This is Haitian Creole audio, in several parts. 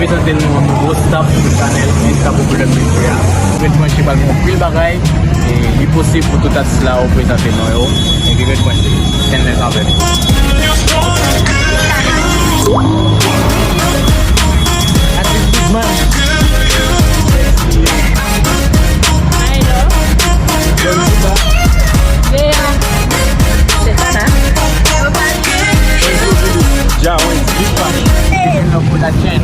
prezante nou an nouvo staff pou chanel Insta Popular Media. Gret mwen chepal moun pil bagay, li posib pou tout atis la ou prezante nou yo. Gret mwen chepal, ten lè kavè. Atis Bigman. Ja, wè, Bigman. Bigman nou pou la chen.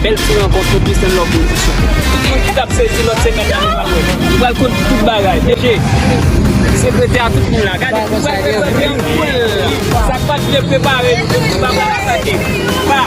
Bel pou yon kontou pisten lò pou. Tout tap sezi lòt semen nan yon bagay. Yon bal kontou tout bagay. Deje, sekretè a tout moun la. Gade, yon bal kontou yon koul. Sak pa ti le prepare, yon bagay la sake. Pa!